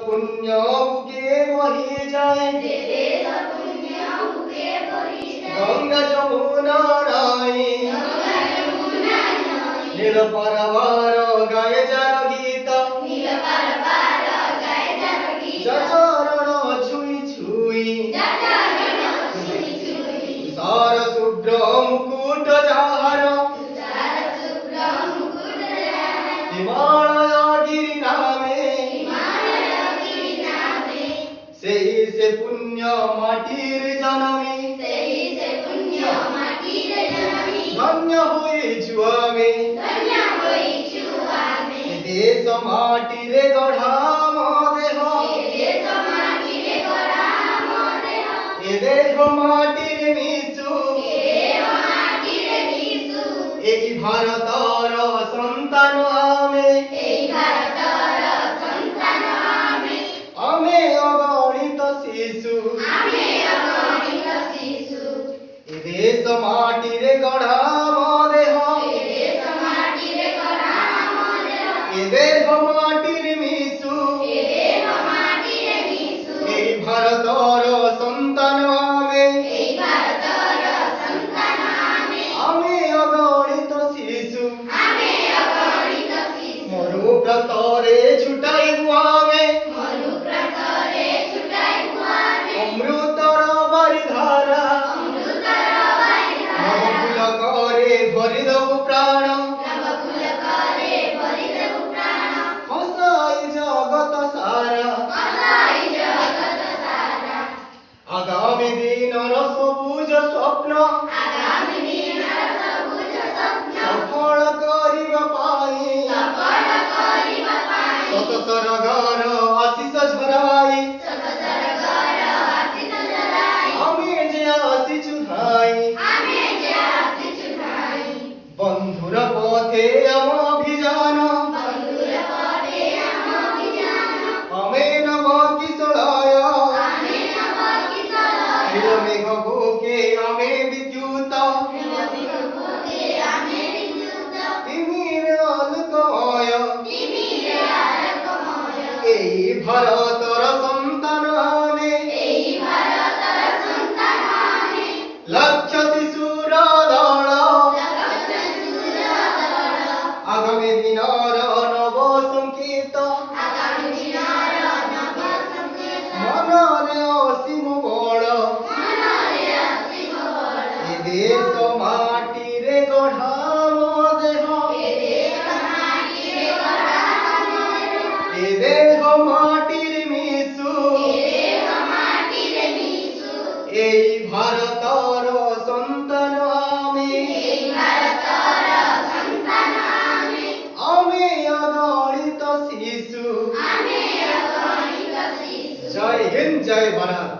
পুণ্য বুকে বহি যায়, গঙ্গা যমুনা নাই, নীল পরবার গায়ে যার গীত, চরণ ছুঁই ছুঁই, তুষার শুভ্র মুকুট যাহার, হিমালয় গিরি নামে, সেই সে পুণ্য মাটির জনমী, ধন্য হইছু আমি, এ দেশ মাটিরে গড়া দেহ, এ দেহ মাটির মিশু, এই ভারতর সন্তান আমি, আমি অগণিত শিশু, এ দেশ মাটিরে গড়া দেহ, এ দেহ মাটির মিশু, এই ভারতর সন্তান আমি, আমি অগণিত শিশু, মরুব্রতরে ছুটাইবু আমি, অমৃতর বারিধারা, নবকুল করে ভরি দেবু প্রাণ, হসাই জগত সারা, আগামী দিনর সবুজ স্বপ্ন সফল করিবা পাই, শত সরগর আশিষ ঝরাই, আমি যে আসিছু ধাই, বন্ধুর পথে আম অভিযান, আমি নব কিশোরায়, মেঘ বুকে আমি বিদ্যুৎ, তিমিরে আলোকময়, এই ভারতর সন্তান আমি, লক্ষ শিশুর দল, আগামী দিনর নব সংকেত, মନରେ অসীম বল, এ দেশ মাটিরে গঢ়া দেহ, এ দেহ মাটির মিশু, এই ভারতর সন্তান আমি, আমি অগণিত শিশু। জয় হিন্দ, জয় ভারত।